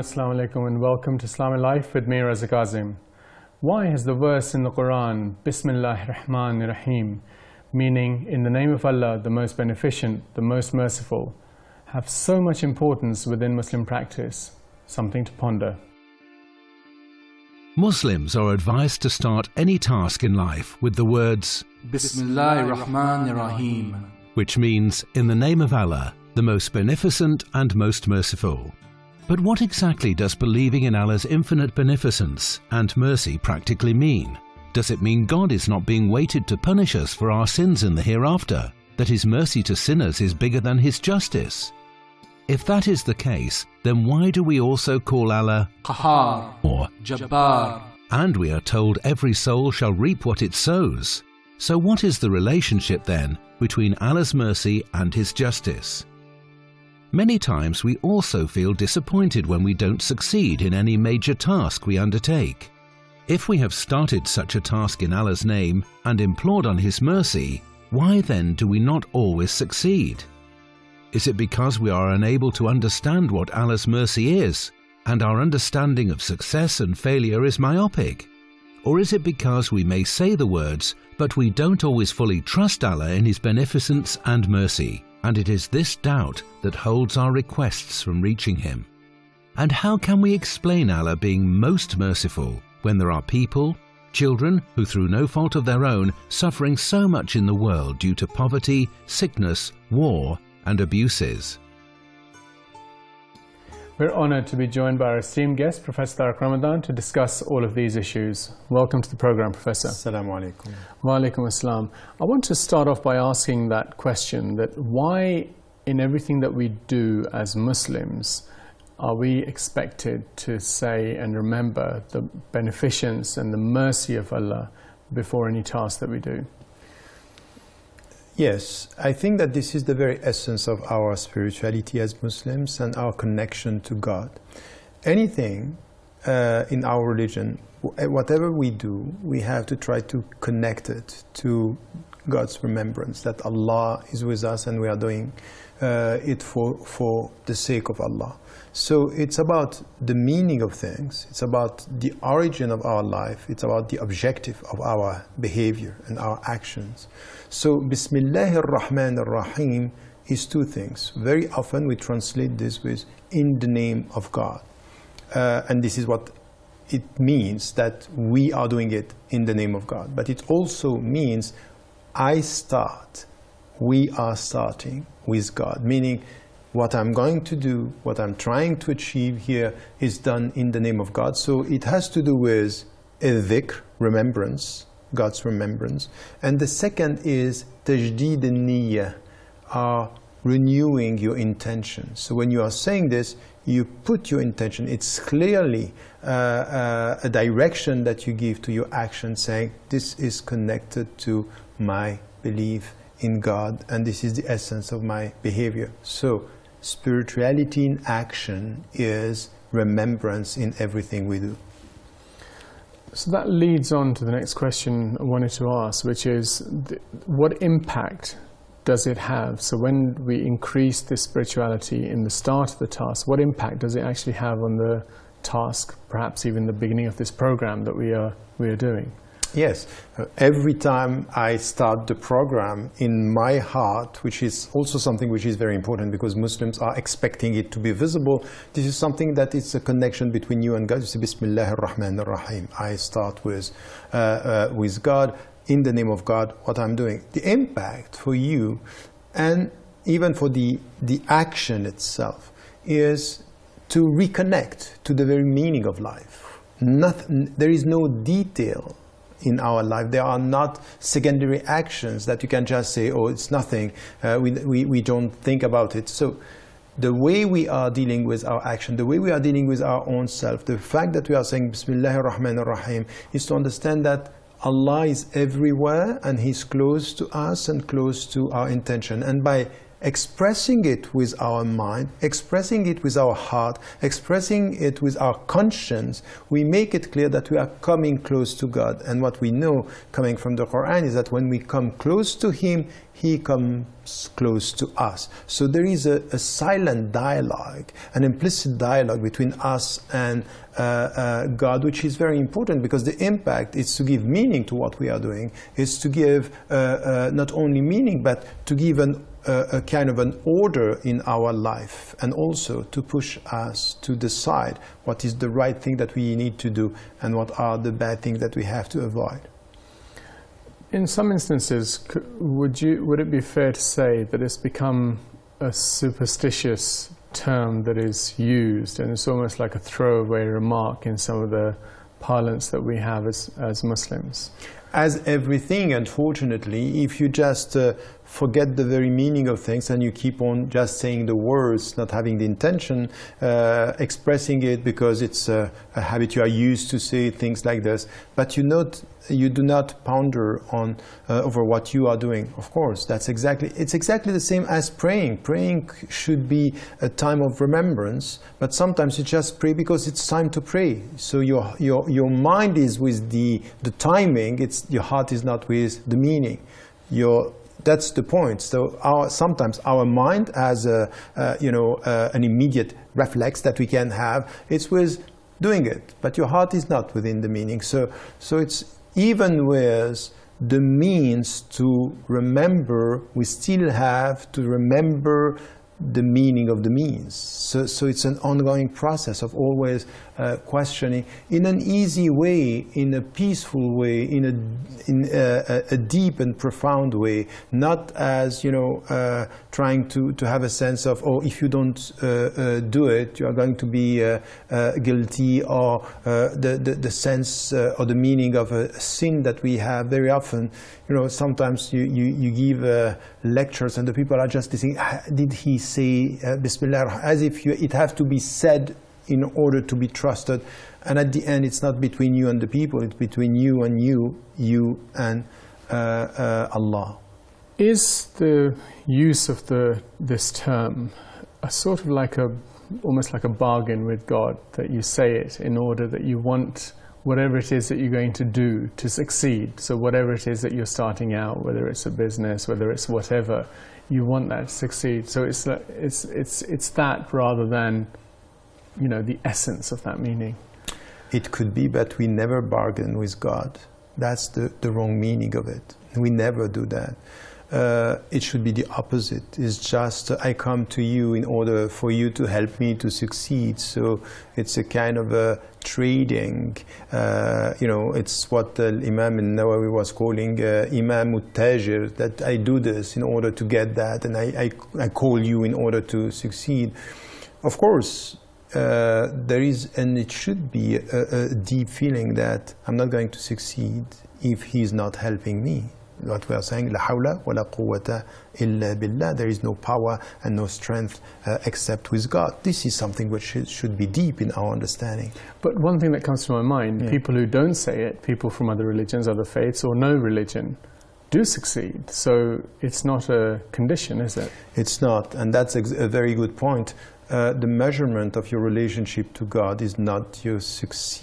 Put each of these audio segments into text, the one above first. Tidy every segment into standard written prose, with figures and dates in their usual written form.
Assalamu alaikum and welcome to Islamic Life with me, Raza Kazim. Why has the verse in the Quran, Bismillahir Rahmanir Rahim, meaning in the name of Allah, the most beneficent, the most merciful, have so much importance within Muslim practice? Something to ponder. Muslims are advised to start any task in life with the words Bismillahir Rahmanir Rahim, which means in the name of Allah, the most beneficent and most merciful. But what exactly does believing in Allah's infinite beneficence and mercy practically mean? Does it mean God is not being weighted to punish us for our sins in the hereafter, that His mercy to sinners is bigger than His justice? If that is the case, then why do we also call Allah Qahar or Jabbar? And we are told every soul shall reap what it sows. So what is the relationship then between Allah's mercy and His justice? Many times we also feel disappointed when we don't succeed in any major task we undertake. If we have started such a task in Allah's name and implored on His mercy, why then do we not always succeed? Is it because we are unable to understand what Allah's mercy is, and our understanding of success and failure is myopic? Or is it because we may say the words, but we don't always fully trust Allah in His beneficence and mercy, and it is this doubt that holds our requests from reaching Him? And how can we explain Allah being most merciful when there are people, children who through no fault of their own, suffering so much in the world due to poverty, sickness, war, and abuses? We're honored to be joined by our esteemed guest, Professor Tariq Ramadan, to discuss all of these issues. Welcome to the program, Professor. Assalamu alaikum. Wa alaikum assalam. I want to start off by asking that question, that why in everything that we do as Muslims are we expected to say and remember the beneficence and the mercy of Allah before any task that we do? Yes, I think that this is the very essence of our spirituality as Muslims and our connection to God. Anything in our religion, whatever we do, we have to try to connect it to God's remembrance, that Allah is with us and we are doing it for the sake of Allah. So it's about the meaning of things, it's about the origin of our life, it's about the objective of our behavior and our actions. So Bismillahir Rahmanir Rahim is two things. Very often we translate this with in the name of God. And this is what it means, that we are doing it in the name of God. But it also means I start, we are starting with God, meaning what I'm going to do, what I'm trying to achieve here is done in the name of God. So it has to do with dhikr, remembrance, God's remembrance. And the second is tajdeed al-niyyah, renewing your intention. So when you are saying this, you put your intention. It's clearly a direction that you give to your action, saying this is connected to my belief in God, and this is the essence of my behavior. So spirituality in action is remembrance in everything we do. So that leads on to the next question I wanted to ask, which is what impact does it have? So when we increase this spirituality in the start of the task, what impact does it actually have on the task, perhaps even the beginning of this program that we are doing? Yes, every time I start the program in my heart, which is also something which is very important because Muslims are expecting it to be visible, this is something that is a connection between you and God. You say Bismillahir Rahmanir Rahim. I start with God, in the name of God, what I'm doing. The impact for you and even for the action itself is to reconnect to the very meaning of life. There is no detail in our life. There are not secondary actions that you can just say, oh, it's nothing, we don't think about it. So the way we are dealing with our action, the way we are dealing with our own self, the fact that we are saying Bismillahir Rahmanir Rahim is to understand that Allah is everywhere and He's close to us and close to our intention. And by expressing it with our mind, expressing it with our heart, expressing it with our conscience, we make it clear that we are coming close to God. And what we know coming from the Quran is that when we come close to Him, He comes close to us. So there is a silent dialogue, an implicit dialogue between us and God, which is very important, because the impact is to give meaning to what we are doing. It's to give not only meaning, but to give a kind of an order in our life, and also to push us to decide what is the right thing that we need to do and what are the bad things that we have to avoid. In some instances, would it be fair to say that it's become a superstitious term that is used, and it's almost like a throwaway remark in some of the parlance that we have as Muslims? As everything, unfortunately, if you just forget the very meaning of things and you keep on just saying the words, not having the intention, expressing it because it's a habit, you are used to say things like this, but you do not ponder on over what you are doing. Of course, it's exactly the same as praying. Praying should be a time of remembrance, but sometimes you just pray because it's time to pray. So your mind is with the timing. Your heart is not with the meaning. That's the point. So sometimes our mind has an immediate reflex that we can have. It's with doing it, but your heart is not within the meaning. So it's even with the means to remember, we still have to remember the meaning of the means. So it's an ongoing process of always questioning in an easy way, in a peaceful way, in a deep and profound way, not as trying to have a sense of, oh, if you don't do it, you are going to be guilty, or the sense or the meaning of a sin that we have very often. Sometimes you give lectures and the people are just saying, did he say Bismillah, as if it has to be said in order to be trusted. And at the end, it's not between you and the people, it's between you and you and Allah. Is the use of this term a sort of almost like a bargain with God, that you say it in order that you want whatever it is that you're going to do to succeed? So whatever it is that you're starting out, whether it's a business, whether it's whatever, you want that to succeed. So it's that rather than the essence of that meaning. It could be, but we never bargain with God. That's the wrong meaning of it. We never do that. It should be the opposite. It's just, I come to you in order for you to help me to succeed. So it's a kind of a trading. It's what Imam al-Nawawi was calling Imam al-Tajir, that I do this in order to get that, and I call you in order to succeed. Of course, there is, and it should be, a deep feeling that I'm not going to succeed if he's not helping me. What we are saying, la hawla wa la quwwata illa billah, there is no power and no strength except with God. This is something which should be deep in our understanding. But one thing that comes to my mind, people who don't say it, people from other religions, other faiths, or no religion, do succeed. So it's not a condition, is it? It's not, and that's a very good point. The measurement of your relationship to God is not your success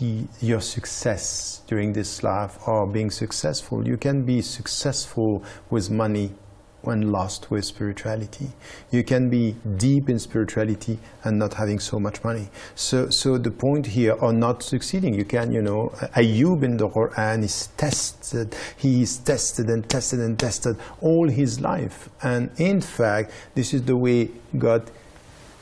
during this life or being successful. You can be successful with money when lost with spirituality. You can be deep in spirituality and not having so much money. So the point here, or not succeeding, you can, Ayyub in the Quran is tested. He is tested and tested and tested all his life. And in fact, this is the way God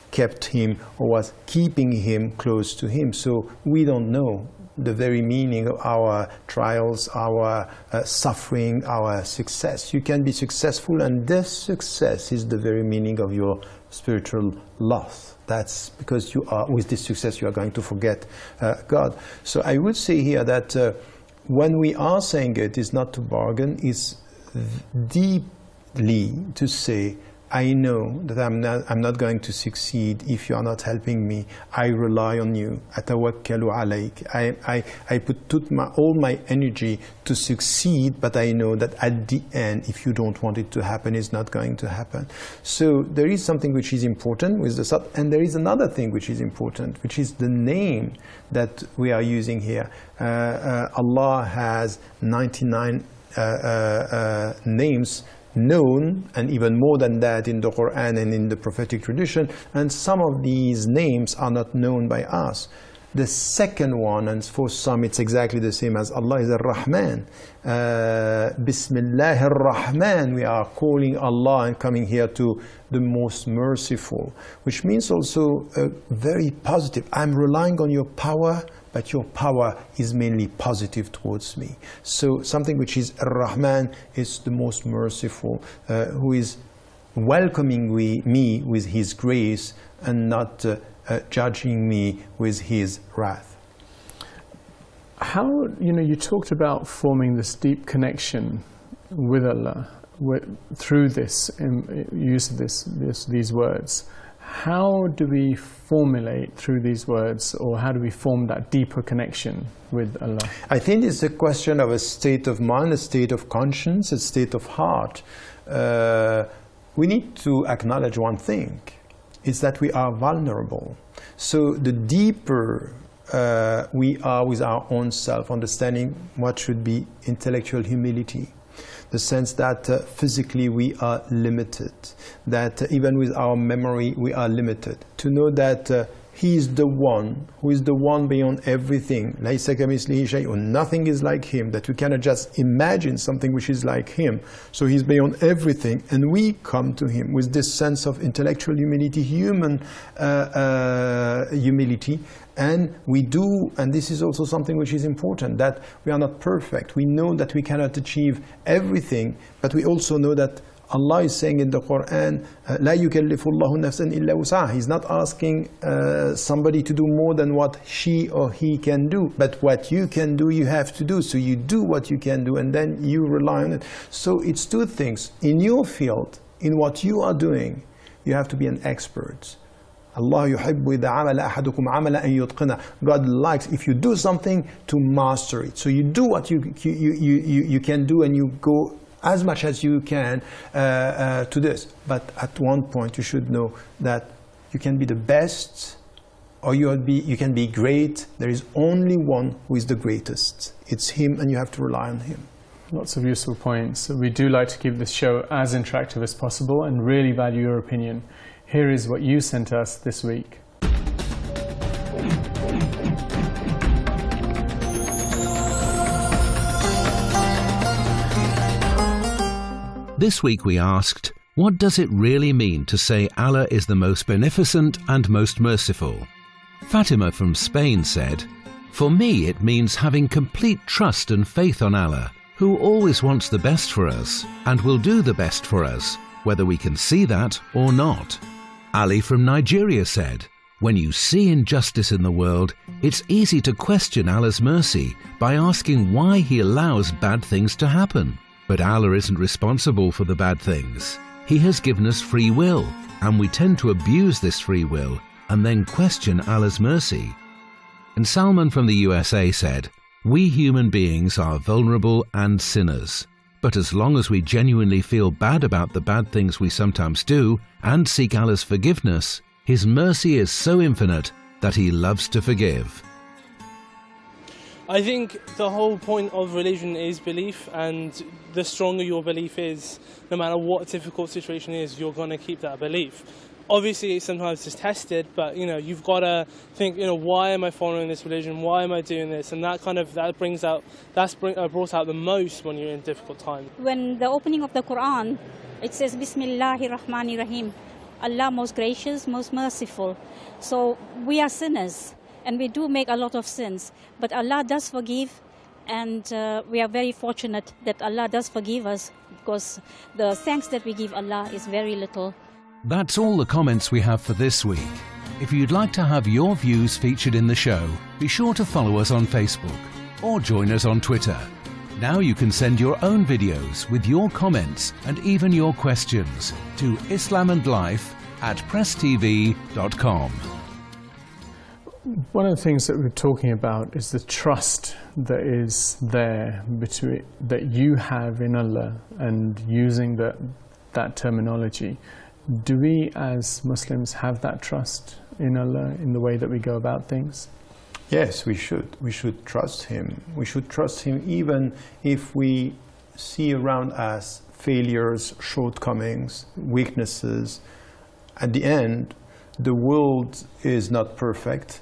kept him, or was keeping him close to him. So we don't know the very meaning of our trials, our suffering, our success. You can be successful, and this success is the very meaning of your spiritual loss. That's because with this success you are going to forget God. So I would say here that when we are saying it is not to bargain, it's deeply to say I know that I'm not going to succeed if you are not helping me. I rely on you. أتوكل عليك. I put all my energy to succeed, but I know that at the end, if you don't want it to happen, it's not going to happen. So there is something which is important with the Sat, and there is another thing which is important, which is the name that we are using here. Allah has 99 names known, and even more than that in the Quran and in the prophetic tradition, and some of these names are not known by us. The second one, and for some it's exactly the same as Allah, is Ar-Rahman. Bismillah Ar-Rahman, we are calling Allah and coming here to the most merciful, which means also very positive. I'm relying on your power, but your power is mainly positive towards me. So something which is Ar-Rahman is the most merciful, who is welcoming me with His grace and not judging me with His wrath. How, you talked about forming this deep connection with Allah through this use of these words. How do we formulate through these words, or how do we form that deeper connection with Allah? I think it's a question of a state of mind, a state of conscience, a state of heart. We need to acknowledge one thing, is that we are vulnerable. So the deeper we are with our own self, understanding what should be intellectual humility, the sense that physically we are limited, that even with our memory we are limited, to know that He is the one who is the one beyond everything. لَيْسَ كَمِثْلِهِ شَيْءٌ. Nothing is like Him, that we cannot just imagine something which is like Him. So He's beyond everything, and we come to Him with this sense of intellectual humility, human humility, and we do, and this is also something which is important, that we are not perfect. We know that we cannot achieve everything, but we also know that Allah is saying in the Quran, لا يكلف الله نفسا إلا وسعها. He's not asking somebody to do more than what she or he can do, but what you can do, you have to do. So you do what you can do, and then you rely on it. So it's two things. In your field, in what you are doing, you have to be an expert. Allah يحب إذا عمل أحدكم عملا أن يتقنه. God likes if you do something to master it. So you do what you can do, and you go as much as you can to this. But at one point you should know that you can be the best, or you can be great. There is only one who is the greatest. It's Him, and you have to rely on Him. Lots of useful points. We do like to keep this show as interactive as possible and really value your opinion. Here is what you sent us this week. This week we asked, what does it really mean to say Allah is the most beneficent and most merciful? Fatima from Spain said, for me it means having complete trust and faith on Allah, who always wants the best for us and will do the best for us, whether we can see that or not. Ali from Nigeria said, when you see injustice in the world, it's easy to question Allah's mercy by asking why He allows bad things to happen. But Allah isn't responsible for the bad things. He has given us free will, and we tend to abuse this free will and then question Allah's mercy. And Salman from the USA said, we human beings are vulnerable and sinners. But as long as we genuinely feel bad about the bad things we sometimes do and seek Allah's forgiveness, His mercy is so infinite that He loves to forgive. I think the whole point of religion is belief, and the stronger your belief is, no matter what difficult situation is, you're going to keep that belief. Obviously, sometimes it's tested, but you've got to think, why am I following this religion? Why am I doing this? And that brought out the most when you're in difficult times. When the opening of the Quran, it says Bismillahir Rahmanir Rahim, Allah most gracious, most merciful. So we are sinners, and we do make a lot of sins, but Allah does forgive, and we are very fortunate that Allah does forgive us, because the thanks that we give Allah is very little. That's all the comments we have for this week. If you'd like to have your views featured in the show, be sure to follow us on Facebook or join us on Twitter. Now you can send your own videos with your comments and even your questions to islamandlife@presstv.com. One of the things that we're talking about is the trust that is there between, that you have in Allah, and using that terminology. Do we as Muslims have that trust in Allah in the way that we go about things? Yes, we should. We should trust Him. We should trust Him even if we see around us failures, shortcomings, weaknesses. At the end, the world is not perfect.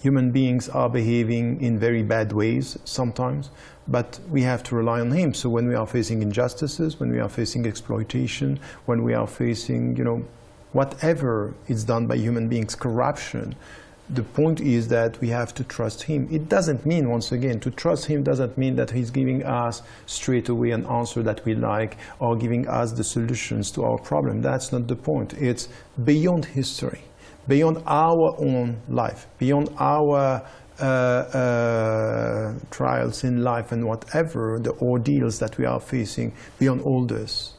Human beings are behaving in very bad ways sometimes, but we have to rely on Him. So when we are facing injustices, when we are facing exploitation, when we are facing, whatever is done by human beings, corruption, the point is that we have to trust Him. It doesn't mean, once again, to trust Him doesn't mean that He's giving us straight away an answer that we like, or giving us the solutions to our problem. That's not the point. It's beyond history, beyond our own life, beyond our trials in life and whatever, the ordeals that we are facing, beyond all this,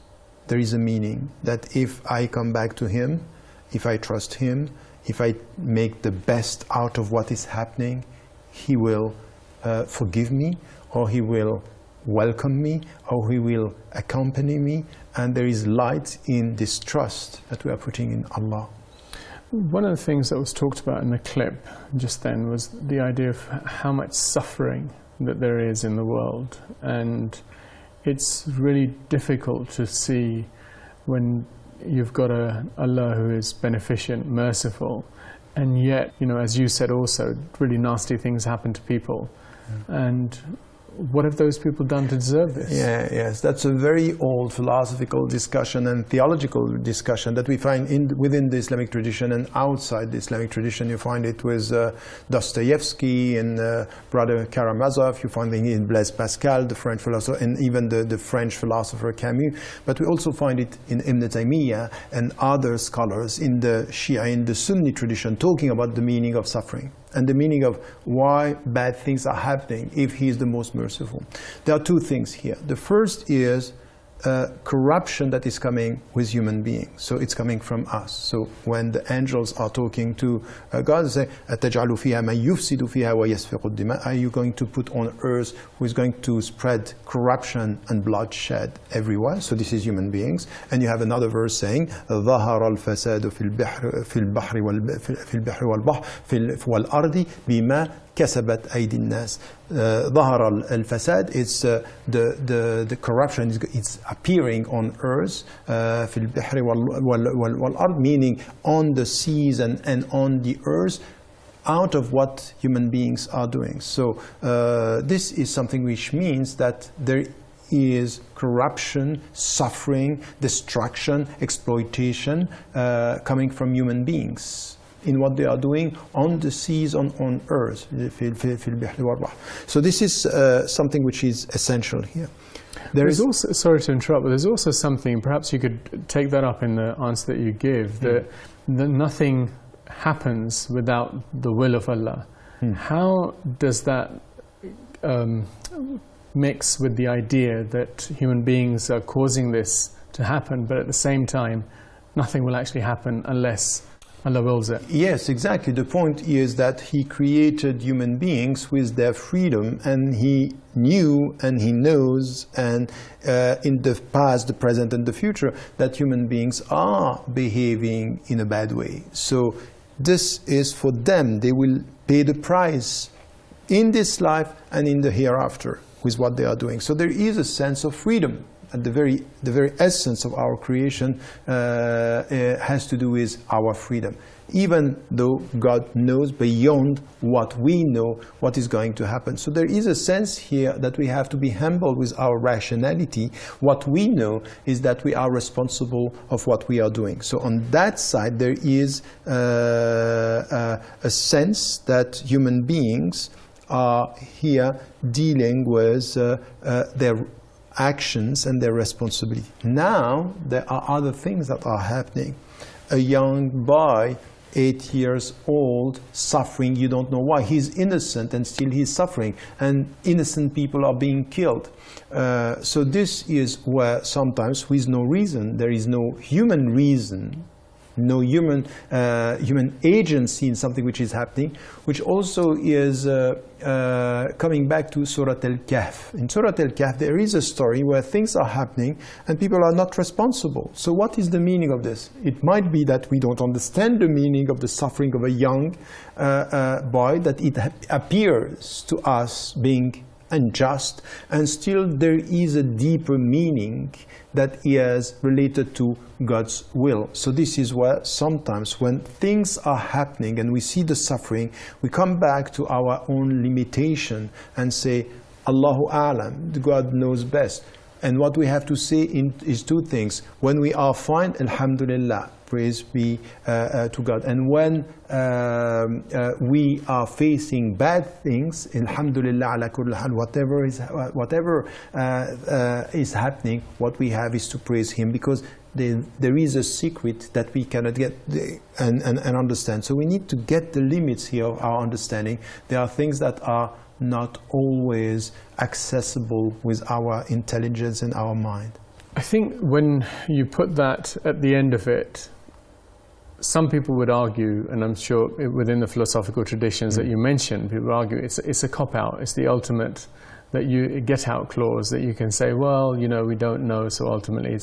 there is a meaning that if I come back to Him, if I trust Him, if I make the best out of what is happening, He will forgive me, or He will welcome me, or He will accompany me, and there is light in this trust that we are putting in Allah. One of the things that was talked about in the clip just then was the idea of how much suffering that there is in the world, and it's really difficult to see when you've got Allah who is beneficent, merciful, and yet, as you said also, really nasty things happen to people. And what have those people done to deserve this? Yes, that's a very old philosophical discussion and theological discussion that we find within the Islamic tradition and outside the Islamic tradition. You find it with Dostoevsky and Brother Karamazov. You find it in Blaise Pascal, the French philosopher, and even the French philosopher Camus. But we also find it in Ibn Taymiyyah and other scholars in the Shia, in the Sunni tradition, talking about the meaning of suffering and the meaning of why bad things are happening if He is the most merciful. There are two things here. The first is corruption that is coming with human beings. So it's coming from us. So when the angels are talking to God, they say, أَتَجْعَلُ فِيهَا مَنْ يُفْسِدُ فِيهَا وَيَسْفِقُ الدِّمَاءَ. Are you going to put on earth who is going to spread corruption and bloodshed everywhere? So this is human beings. And you have another verse saying, ظَهَرَ الْفَسَادُ فِي الْبَحْرِ وَالْأَرْضِ بِمَا كسبت أيدي الناس. ظهر الفساد, it's the corruption is appearing on earth, في البحر والأرض, meaning on the seas and on the earth, out of what human beings are doing. So this is something which means that there is corruption, suffering, destruction, exploitation coming from human beings in what they are doing on the seas, on earth. So this is something which is essential here. There's also, sorry to interrupt, but there's also something, perhaps you could take that up in the answer that you give, that nothing happens without the will of Allah. How does that mix with the idea that human beings are causing this to happen, but at the same time nothing will actually happen unless Allah wills it? Yes, exactly. The point is that He created human beings with their freedom, and He knew and He knows, and in the past, the present, and the future, that human beings are behaving in a bad way. So this is for them. They will pay the price in this life and in the hereafter with what they are doing. So there is a sense of freedom. And the very essence of our creation has to do with our freedom. Even though God knows beyond what we know what is going to happen. So there is a sense here that we have to be humble with our rationality. What we know is that we are responsible of what we are doing. So on that side there is a sense that human beings are here dealing with their actions and their responsibility. Now there are other things that are happening. A young boy 8 years old suffering, you don't know why. He's innocent and still he's suffering, and innocent people are being killed. So this is where sometimes with no reason, there is no human reason, no human agency in something which is happening, which also is coming back to Surah Al-Kahf. In Surah Al-Kahf there is a story where things are happening and people are not responsible. So what is the meaning of this? It might be that we don't understand the meaning of the suffering of a young boy, that it appears to us being unjust, and still there is a deeper meaning that is related to God's will. So this is where sometimes when things are happening and we see the suffering, we come back to our own limitation and say, Allahu A'lam, God knows best. And what we have to say is two things. When we are fine, Alhamdulillah, praise be to God. And when we are facing bad things, Alhamdulillah ala kulli hal, whatever is happening, what we have is to praise Him, because there is a secret that we cannot get and understand. So we need to get the limits here of our understanding. There are things that are not always accessible with our intelligence and our mind. I think when you put that at the end of it, some people would argue, and I'm sure within the philosophical traditions that you mentioned, people argue it's a cop-out, it's the ultimate that you get-out clause, that you can say, well, you know, we don't know, so ultimately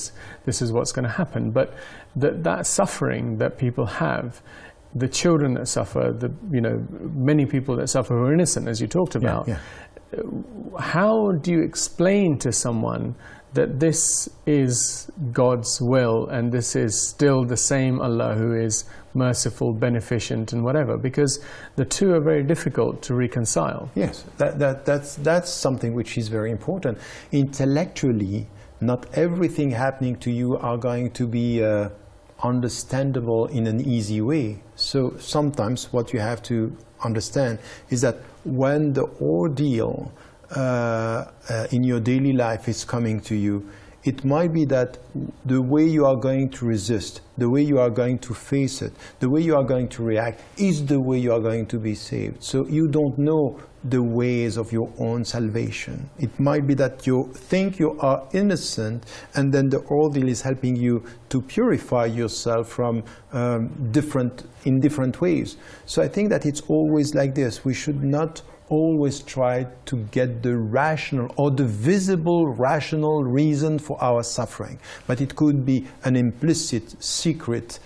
this is what's going to happen. But that suffering that people have, the children that suffer, many people that suffer who are innocent, as you talked about, how do you explain to someone that this is God's will and this is still the same Allah who is merciful, beneficent and whatever? Because the two are very difficult to reconcile. Yes, that's something which is very important. Intellectually, not everything happening to you are going to be understandable in an easy way. So sometimes what you have to understand is that when the ordeal in your daily life is coming to you, it might be that the way you are going to resist, the way you are going to face it, the way you are going to react is the way you are going to be saved. So you don't know the ways of your own salvation. It might be that you think you are innocent, and then the ordeal is helping you to purify yourself from different ways. So I think that it's always like this. We should not always try to get the rational or the visible rational reason for our suffering, but it could be an implicit secret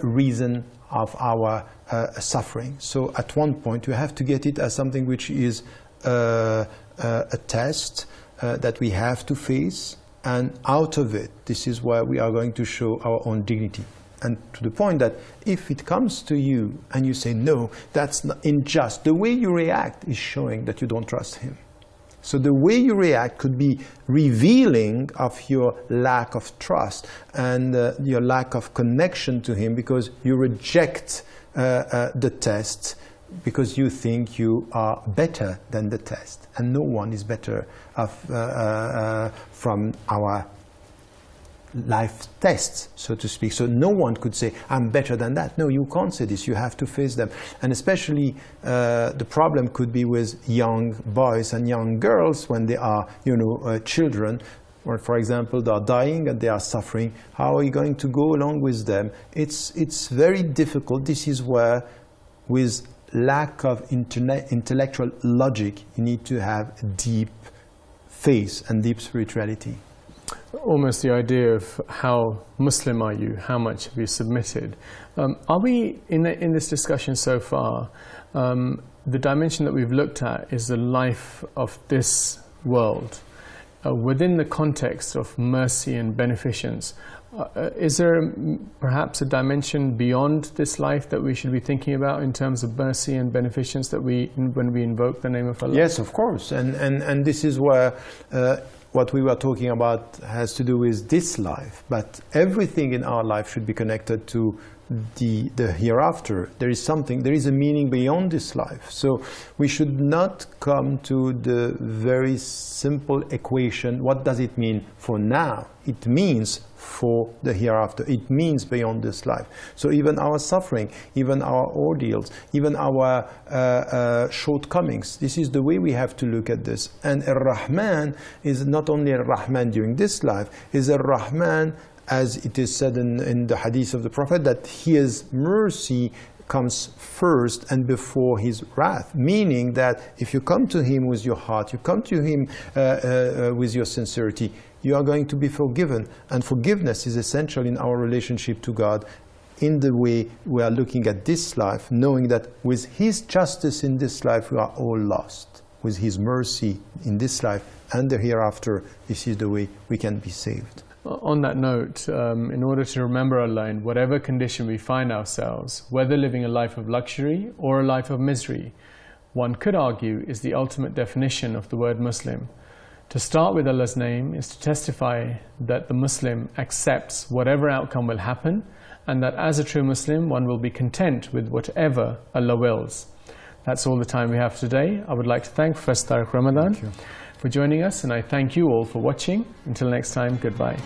reason of our suffering. So at one point you have to get it as something which is a test that we have to face, and out of it, this is where we are going to show our own dignity. And to the point that if it comes to you and you say, no, that's not unjust, the way you react is showing that you don't trust Him. So the way you react could be revealing of your lack of trust and your lack of connection to Him, because you reject the test because you think you are better than the test. And no one is better from our life tests, so to speak. So no one could say, I'm better than that. No, you can't say this. You have to face them. And especially the problem could be with young boys and young girls when they are, children, or for example, they are dying and they are suffering. How are you going to go along with them? It's very difficult. This is where, with lack of intellectual logic, you need to have deep faith and deep spirituality. Almost the idea of how Muslim are you, how much have you submitted. Are we, in this discussion so far, the dimension that we've looked at is the life of this world. Within the context of mercy and beneficence, is there perhaps a dimension beyond this life that we should be thinking about in terms of mercy and beneficence that when we invoke the name of Allah? Yes, of course. And this is where what we were talking about has to do with this life, but everything in our life should be connected to the hereafter. There is a meaning beyond this life. So we should not come to the very simple equation, what does it mean for now? It means for the hereafter. It means beyond this life. So even our suffering, even our ordeals, even our shortcomings, this is the way we have to look at this. And Ar-Rahman is not only Ar-Rahman during this life, is Ar-Rahman, as it is said in the hadith of the Prophet, that his mercy comes first and before his wrath, meaning that if you come to him with your heart, you come to him with your sincerity, you are going to be forgiven. And forgiveness is essential in our relationship to God, in the way we are looking at this life, knowing that with his justice in this life we are all lost. With his mercy in this life and the hereafter, this is the way we can be saved. On that note, in order to remember Allah in whatever condition we find ourselves, whether living a life of luxury or a life of misery, one could argue is the ultimate definition of the word Muslim. To start with Allah's name is to testify that the Muslim accepts whatever outcome will happen, and that as a true Muslim one will be content with whatever Allah wills. That's all the time we have today. I would like to thank Professor Tariq Ramadan for joining us, and I thank you all for watching. Until next time, goodbye.